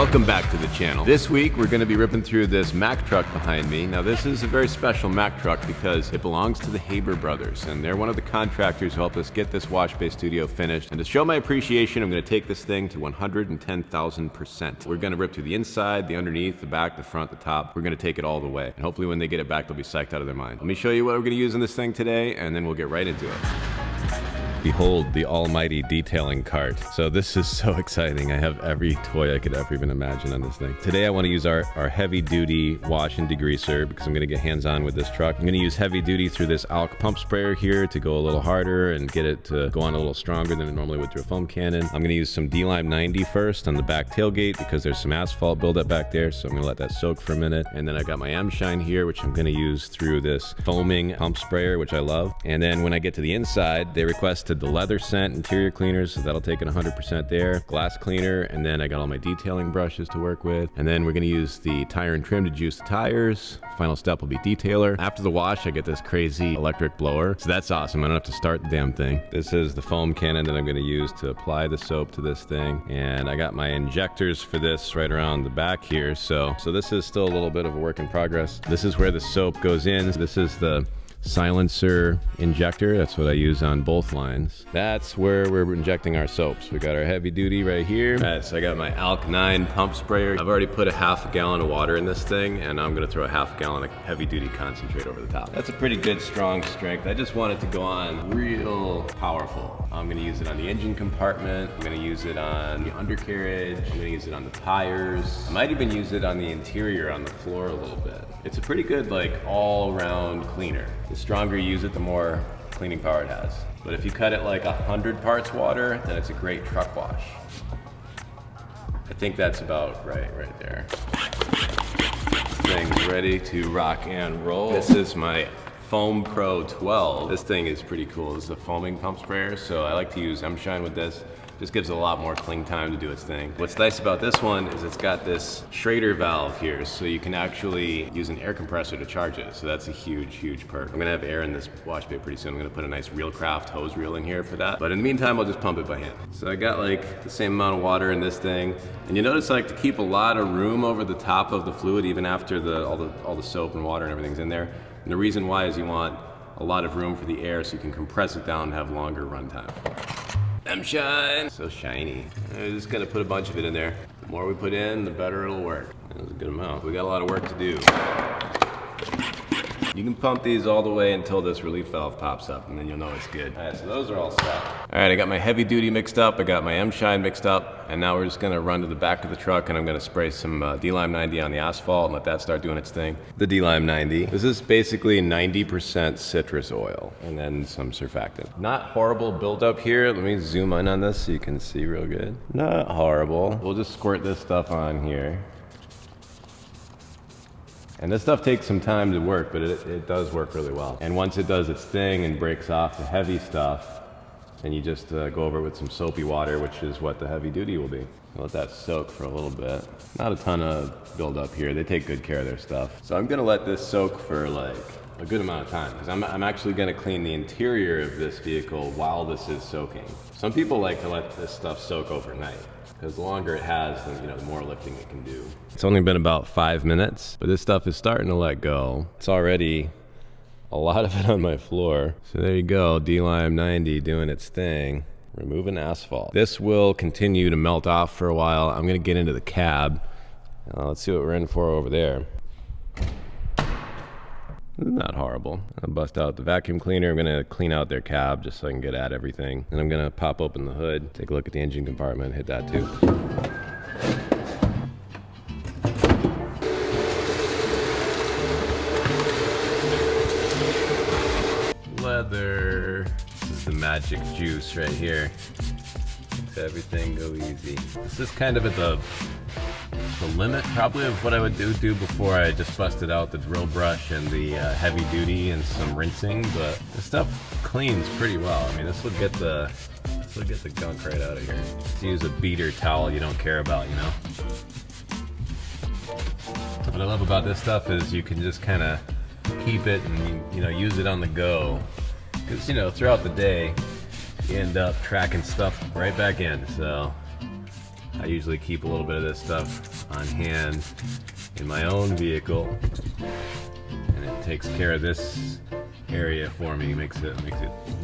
Welcome back to the channel. This week we're going to be ripping through this Mack truck behind me. Now this is a very special Mack truck because it belongs to the Haber Brothers, and they're one of the contractors who helped us get this wash bay studio finished. And to show my appreciation, I'm going to take this thing to 110,000%. We're going to rip through the inside, the underneath, the back, the front, the top. We're going to take it all the way. And hopefully when they get it back, they'll be psyched out of their mind. Let me show you what we're going to use in this thing today, and then we'll get right into it. Behold the almighty detailing cart. So this is so exciting. I have every toy I could ever even imagine on this thing. Today I want to use our heavy duty wash and degreaser because I'm going to get hands-on with this truck. I'm going to use heavy duty through this alk pump sprayer here to go a little harder and get it to go on a little stronger than it normally would through a foam cannon. I'm going to use some Duty+M-90 first on the back tailgate because there's some asphalt buildup back there, so I'm going to let that soak for a minute. And then I got my M-Shine here, which I'm going to use through this foaming pump sprayer, which I love. And then when I get to the inside, they requested the leather scent interior cleaner, so that'll take it 100% there. Glass cleaner, and then I got all my detailing brushes to work with. And then we're gonna use the tire and trim to juice the tires. Final step will be detailer. After the wash, I get this crazy electric blower, so that's awesome. I don't have to start the damn thing. This is the foam cannon that I'm gonna use to apply the soap to this thing. And I got my injectors for this right around the back here. So this is still a little bit of a work in progress. This is where the soap goes in. This is the silencer injector. That's what I use on both lines. That's where we're injecting our soaps. We got our heavy duty right here. All right, so I got my ALK 9 pump sprayer. I've already put a half a gallon of water in this thing, and I'm gonna throw a half a gallon of heavy duty concentrate over the top. That's a pretty good strong strength. I just want it to go on real powerful. I'm gonna use it on the engine compartment. I'm gonna use it on the undercarriage. I'm gonna use it on the tires. I might even use it on the interior, on the floor a little bit. It's a pretty good, like, all-around cleaner. The stronger you use it, the more cleaning power it has. But if you cut it like 100 parts water, then it's a great truck wash. I think that's about right there. This thing's ready to rock and roll. This is my Foam Pro 12. This thing is pretty cool. This is a foaming pump sprayer, so I like to use M-Shine with this. Just gives it a lot more cling time to do its thing. What's nice about this one is it's got this Schrader valve here, so you can actually use an air compressor to charge it. So that's a huge, huge perk. I'm gonna have air in this wash bay pretty soon. I'm gonna put a nice Reelcraft hose reel in here for that. But in the meantime, I'll just pump it by hand. So I got like the same amount of water in this thing. And you notice, like, to keep a lot of room over the top of the fluid, even after all the soap and water and everything's in there. And the reason why is you want a lot of room for the air so you can compress it down and have longer run time. M-Shine, so shiny. I'm just gonna put a bunch of it in there. The more we put in, the better it'll work. That was a good amount. We got a lot of work to do. You can pump these all the way until this relief valve pops up, and then you'll know it's good. All right, so those are all set. All right, I got my heavy duty mixed up, I got my M-Shine mixed up, and now we're just gonna run to the back of the truck and I'm gonna spray some Duty+M-90 on the asphalt and let that start doing its thing. The Duty+M-90. This is basically 90% citrus oil and then some surfactant. Not horrible buildup here. Let me zoom in on this so you can see real good. Not horrible. We'll just squirt this stuff on here. And this stuff takes some time to work, but it does work really well. And once it does its thing and breaks off the heavy stuff, then you just go over it with some soapy water, which is what the heavy duty will be. Let that soak for a little bit. Not a ton of buildup here. They take good care of their stuff. So I'm gonna let this soak for like a good amount of time because I'm actually gonna clean the interior of this vehicle while this is soaking. Some people like to let this stuff soak overnight, because the longer it has, then, the more lifting it can do. It's only been about 5 minutes, but this stuff is starting to let go. It's already a lot of it on my floor. So there you go, Duty+M-90 doing its thing, removing asphalt. This will continue to melt off for a while. I'm gonna get into the cab. Let's see what we're in for over there. Not horrible. I'll bust out the vacuum cleaner. I'm gonna clean out their cab just so I can get at everything. And I'm gonna pop open the hood, take a look at the engine compartment, hit that too. Leather. This is the magic juice right here. Makes everything go easy. This is kind of at the limit probably of what I would do before I just busted out the drill brush and the heavy duty and some rinsing, but this stuff cleans pretty well. I mean, this would get the gunk right out of here. Just use a beater towel you don't care about, What I love about this stuff is you can just kind of keep it and use it on the go, because throughout the day you end up tracking stuff right back in. So I usually keep a little bit of this stuff on hand in my own vehicle, and it takes care of this area for me, makes it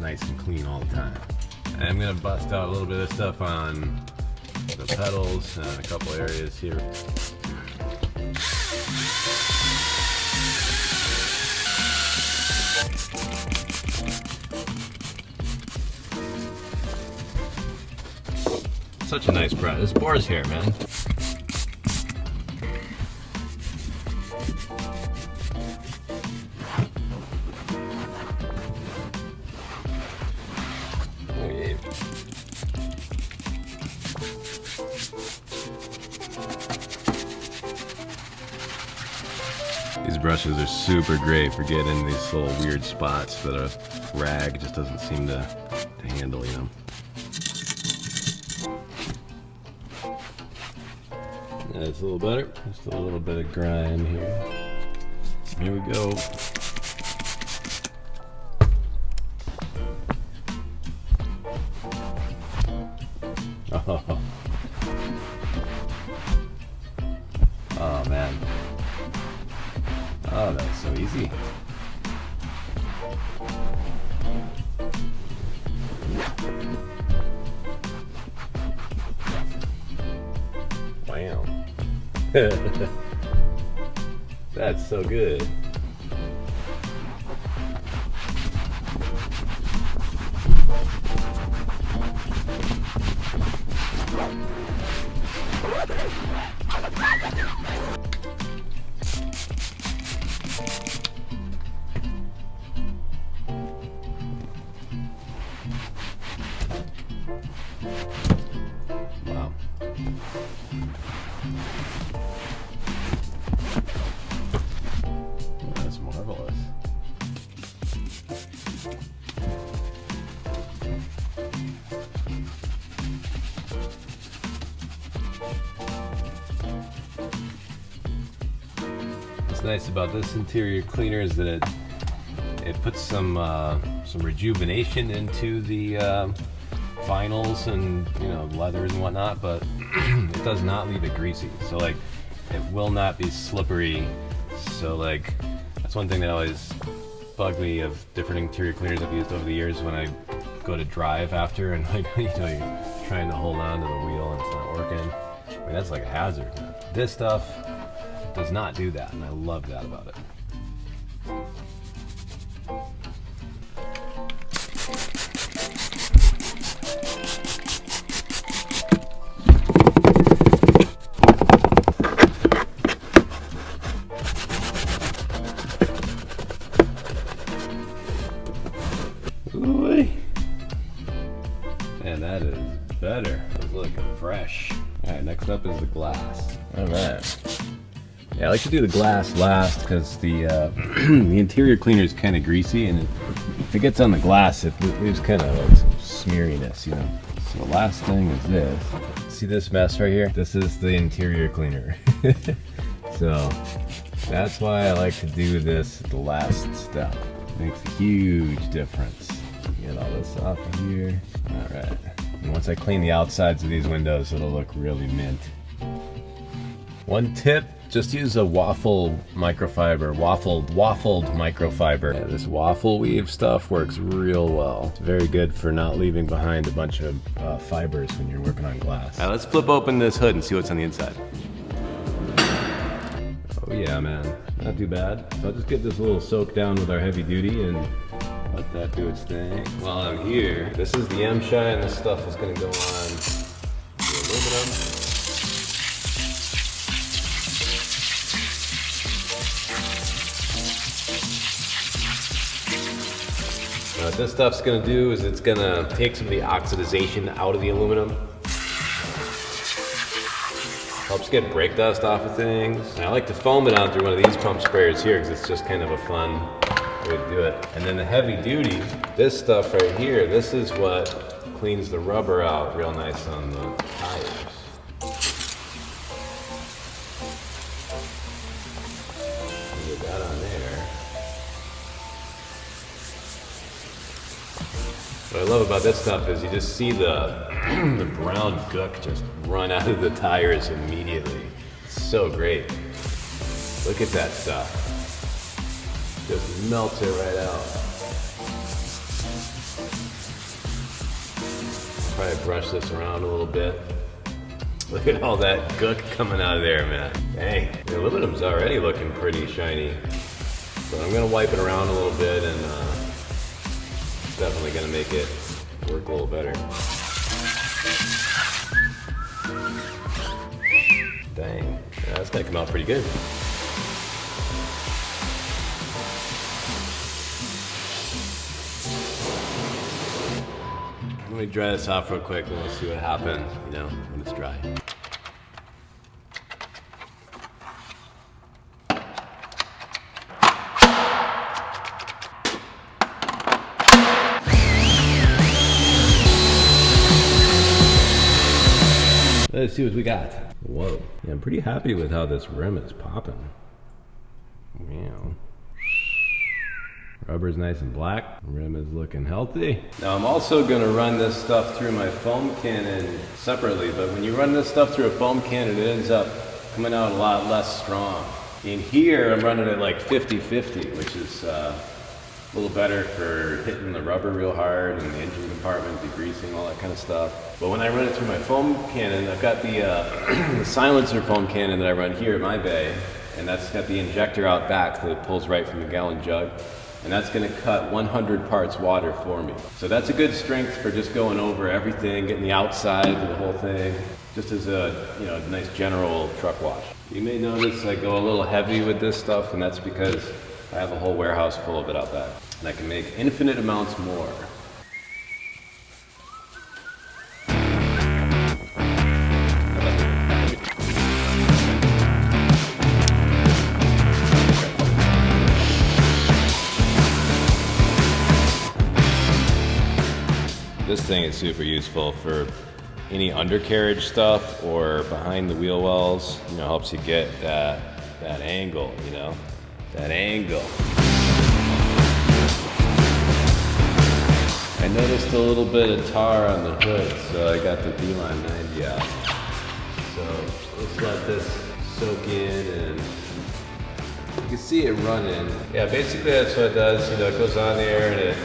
nice and clean all the time. And I'm gonna bust out a little bit of stuff on the pedals and a couple areas here. Such a nice brush. This boar's hair, man. Oh yeah. These brushes are super great for getting these little weird spots that a rag just doesn't seem to handle, you know. That's a little better. Just a little bit of grime here. Here we go. Oh, oh man. Oh, that's so easy. Wow. That's so good. Wow. That's marvelous. What's nice about this interior cleaner is that it puts some rejuvenation into the vinyls and, you know, leathers and whatnot, but it does not leave it greasy. So like, it will not be slippery. So like, that's one thing that always bugged me of different interior cleaners I've used over the years when I go to drive after and like, you know, you're trying to hold on to the wheel and it's not working. I mean, that's like a hazard. This stuff does not do that, and I love that about it. Ooh, man, that is better. It's looking fresh. All right, next up is the glass. All right. Yeah, I like to do the glass last because the the interior cleaner is kind of greasy, and if it gets on the glass, it leaves kind of like some smeariness, you know. So the last thing is this. See this mess right here? This is the interior cleaner. So that's why I like to do this at the last step. Makes a huge difference. Get all this off of here. All right. And once I clean the outsides of these windows, it'll look really mint. One tip, just use a waffled microfiber. Yeah, this waffle weave stuff works real well. It's very good for not leaving behind a bunch of fibers when you're working on glass. All right, let's flip open this hood and see what's on the inside. Oh yeah, man, not too bad. So I'll just get this a little soak down with our heavy duty and let that do its thing. While I'm here, this is the M-Shine. This stuff is gonna go on the aluminum. What this stuff's gonna do is it's gonna take some of the oxidization out of the aluminum. Helps get brake dust off of things. And I like to foam it on through one of these pump sprayers here because it's just kind of a fun way to do it. And then the heavy duty, this stuff right here, this is what cleans the rubber out real nice on the tires. Get that on there. What I love about this stuff is you just see the brown gook just run out of the tires immediately. It's so great. Look at that stuff. Just melts it right out. Probably brush this around a little bit. Look at all that gook coming out of there, man. Dang, the aluminum's already looking pretty shiny. But I'm gonna wipe it around a little bit and definitely gonna make it work a little better. Dang, yeah, that's gonna come out pretty good. Let me dry this off real quick and we'll see what happens, you know, when it's dry. Let's see what we got. Whoa, yeah, I'm pretty happy with how this rim is popping. Wow. Rubber's nice and black. Rim is looking healthy. Now I'm also gonna run this stuff through my foam cannon separately, but when you run this stuff through a foam cannon, it ends up coming out a lot less strong. In here, I'm running it like 50-50, which is a little better for hitting the rubber real hard and the engine compartment, degreasing, all that kind of stuff. But when I run it through my foam cannon, I've got the, the silencer foam cannon that I run here at my bay, and that's got the injector out back that pulls right from the gallon jug. And that's gonna cut 100 parts water for me. So that's a good strength for just going over everything, getting the outside of the whole thing, just as a, you know, nice general truck wash. You may notice I go a little heavy with this stuff, and that's because I have a whole warehouse full of it out back. And I can make infinite amounts more. This thing is super useful for any undercarriage stuff or behind the wheel wells. You know, helps you get that angle, you know, that angle. I noticed a little bit of tar on the hood, so I got the Duty+M-Shine out. So let's let this soak in, and you can see it running. Yeah, basically that's what it does. You know, it goes on there and it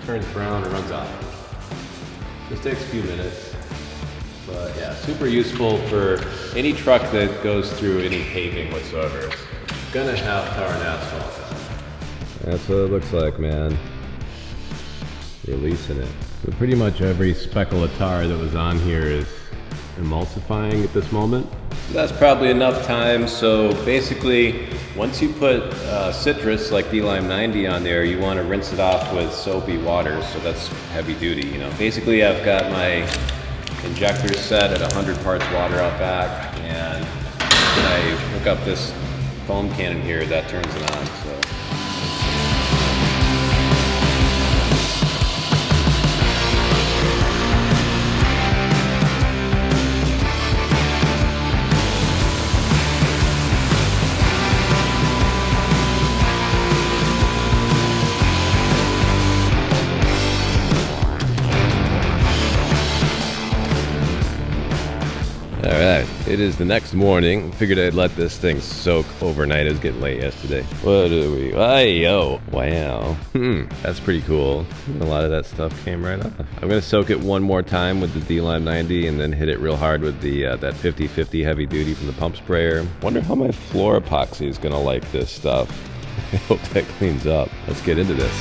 turns brown and runs off. Just takes a few minutes, but yeah, super useful for any truck that goes through any paving whatsoever. It's gonna have tar and asphalt. That's what it looks like, man. Releasing it. So pretty much every speckle of tar that was on here is emulsifying at this moment. So that's probably enough time. So basically, once you put citrus like D-Lime 90 on there, you want to rinse it off with soapy water. So that's heavy duty, you know. Basically, I've got my injector set at 100 parts water out back, and when I hook up this foam cannon here, that turns it on. So. Alright, it is the next morning. Figured I'd let this thing soak overnight. It was getting late yesterday. What do we... Yo! Wow. That's pretty cool. A lot of that stuff came right off. I'm gonna soak it one more time with the D-Lime 90 and then hit it real hard with the that 50-50 heavy duty from the pump sprayer. Wonder how my floor epoxy is gonna like this stuff. I hope that cleans up. Let's get into this.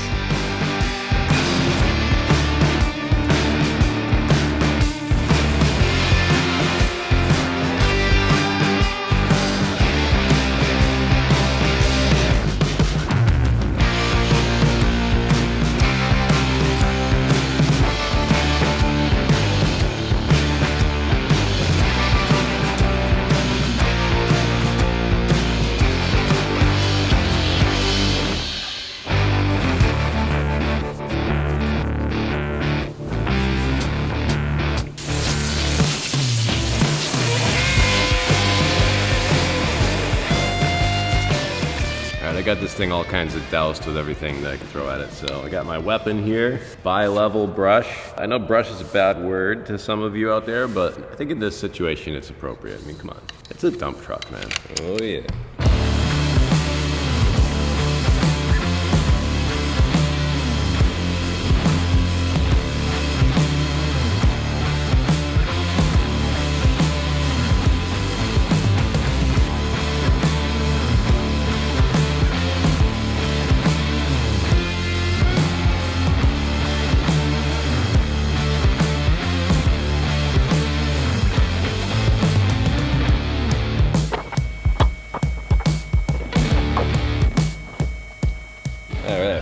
I got this thing all kinds of doused with everything that I can throw at it. So I got my weapon here, bi-level brush. I know brush is a bad word to some of you out there, but I think in this situation it's appropriate. I mean, come on. It's a dump truck, man. Oh yeah.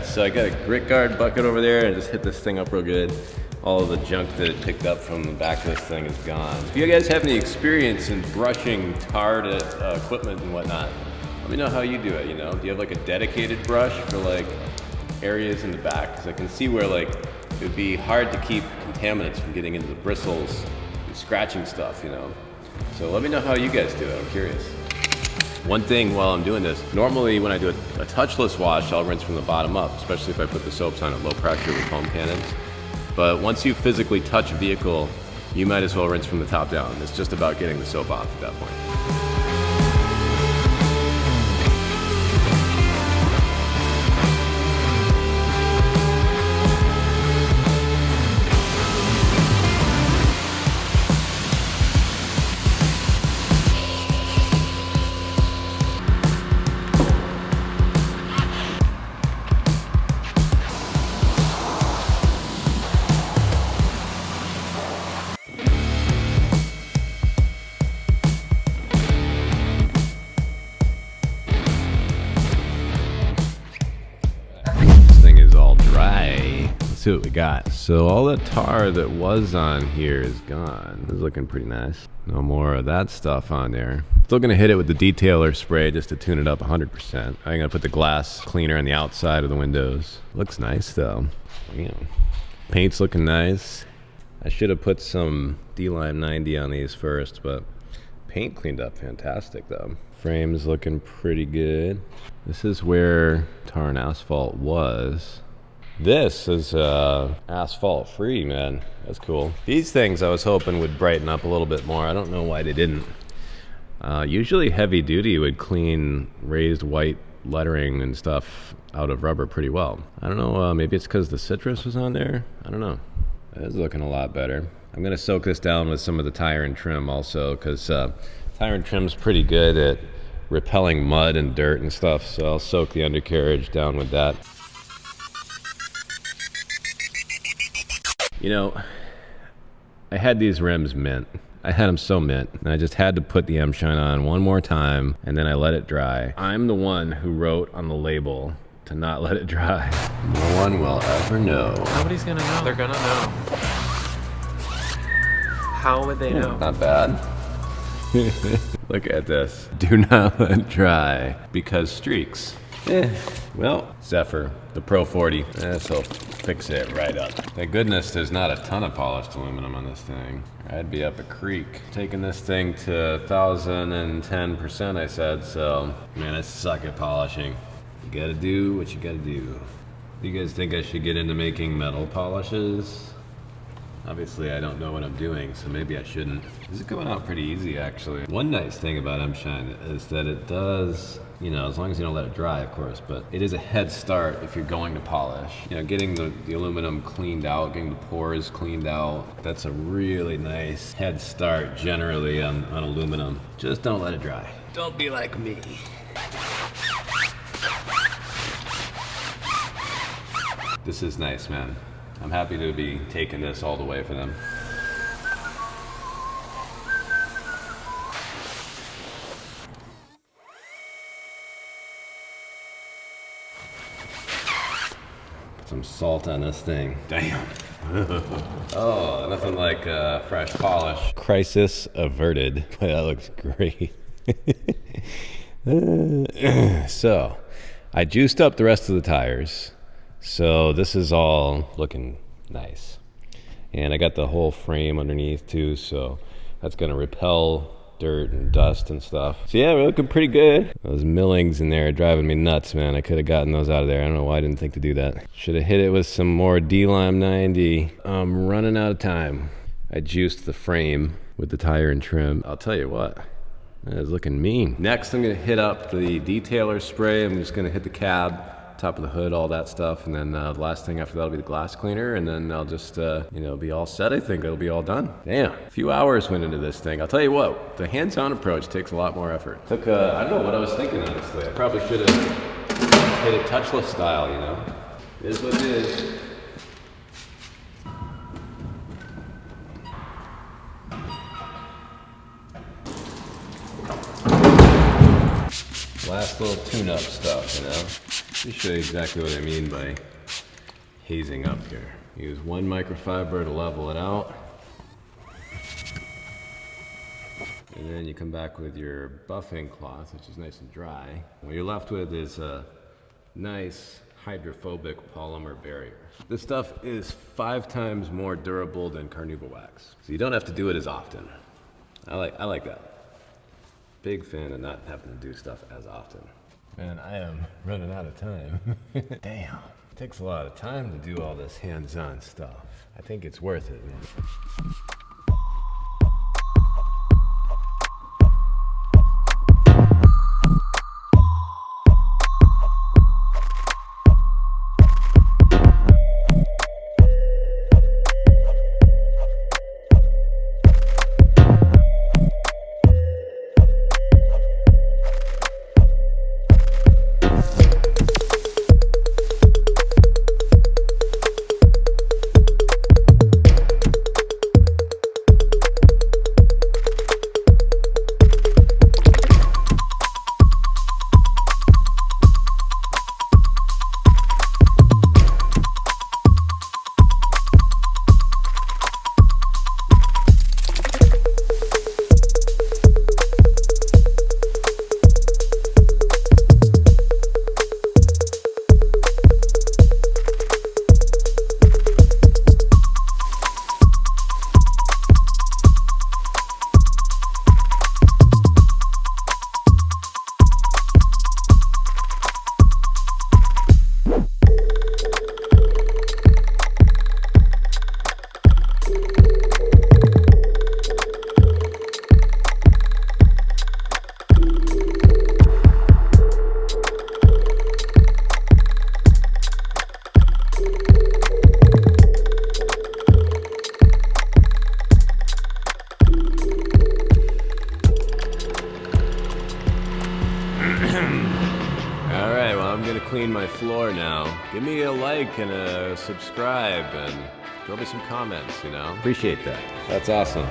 So I got a grit guard bucket over there and just hit this thing up real good. All of the junk that it picked up from the back of this thing is gone. If you guys have any experience in brushing tarred equipment and whatnot, let me know how you do it, you know? Do you have like a dedicated brush for like areas in the back? Because I can see where like it would be hard to keep contaminants from getting into the bristles and scratching stuff, you know? So let me know how you guys do it, I'm curious. One thing while I'm doing this, normally when I do a touchless wash, I'll rinse from the bottom up, especially if I put the soaps on at low pressure with foam cannons. But once you physically touch a vehicle, you might as well rinse from the top down. It's just about getting the soap off at that point. See what we got. So all the tar that was on here is gone. It's looking pretty nice. No more of that stuff on there. Still gonna hit it with the detailer spray just to tune it up 100%. I'm gonna put the glass cleaner on the outside of the windows. Looks nice though. Yeah. Paint's looking nice. I should have put some D-Lime 90 on these first, but paint cleaned up fantastic though. Frame's looking pretty good. This is where tar and asphalt was. This is asphalt free, man. That's cool. These things I was hoping would brighten up a little bit more. I don't know why they didn't. Usually heavy duty would clean raised white lettering and stuff out of rubber pretty well. I don't know, maybe it's because the citrus was on there? I don't know. It is looking a lot better. I'm gonna soak this down with some of the tire and trim also, because tire and trim's pretty good at repelling mud and dirt and stuff, so I'll soak the undercarriage down with that. You know, I had these rims mint. I had them so mint, and I just had to put the M-Shine on one more time, and then I let it dry. I'm the one who wrote on the label to not let it dry. No one will ever know. Nobody's gonna know. They're gonna know. How would they know? Not bad. Look at this. Do not let dry, because streaks. Well, Zephyr, the Pro 40. This'll fix it right up. Thank goodness there's not a ton of polished aluminum on this thing. I'd be up a creek. Taking this thing to 1,010%, I said, so man, I suck at polishing. You gotta do what you gotta do. You guys think I should get into making metal polishes? Obviously, I don't know what I'm doing, so maybe I shouldn't. This is going out pretty easy, actually. One nice thing about M-Shine is that it does, you know, as long as you don't let it dry, of course, but it is a head start if you're going to polish. You know, getting the aluminum cleaned out, getting the pores cleaned out, that's a really nice head start generally on aluminum. Just don't let it dry. Don't be like me. This is nice, man. I'm happy to be taking this all the way for them. Put some salt on this thing. Damn. Oh, nothing like fresh polish. Crisis averted. Boy, that looks great. So, I juiced up the rest of the tires. So this is all looking nice. And I got the whole frame underneath too, so that's gonna repel dirt and dust and stuff. So yeah, we're looking pretty good. Those millings in there are driving me nuts, man. I could have gotten those out of there. I don't know why I didn't think to do that. Should have hit it with some more D-Lime 90. I'm running out of time. I juiced the frame with the tire and trim. I'll tell you what, that is looking mean. Next, I'm gonna hit up the detailer spray. I'm just gonna hit the cab, top of the hood, all that stuff, and then the last thing after that will be the glass cleaner, and then I'll just, be all set. I think it'll be all done. Damn, a few hours went into this thing. I'll tell you what, the hands-on approach takes a lot more effort. I don't know what I was thinking, honestly. I probably should have hit it touchless style, you know? It is what it is. Last little tune-up stuff, you know? Let me show you exactly what I mean by hazing up here. Use one microfiber to level it out. And then you come back with your buffing cloth, which is nice and dry. What you're left with is a nice hydrophobic polymer barrier. This stuff is 5 times more durable than carnauba wax. So you don't have to do it as often. I like that. Big fan of not having to do stuff as often. Man, I am running out of time. Damn, it takes a lot of time to do all this hands-on stuff. I think it's worth it, man. Alright, well, I'm gonna clean my floor now. Give me a like and a subscribe and throw me some comments, you know? Appreciate that. That's awesome.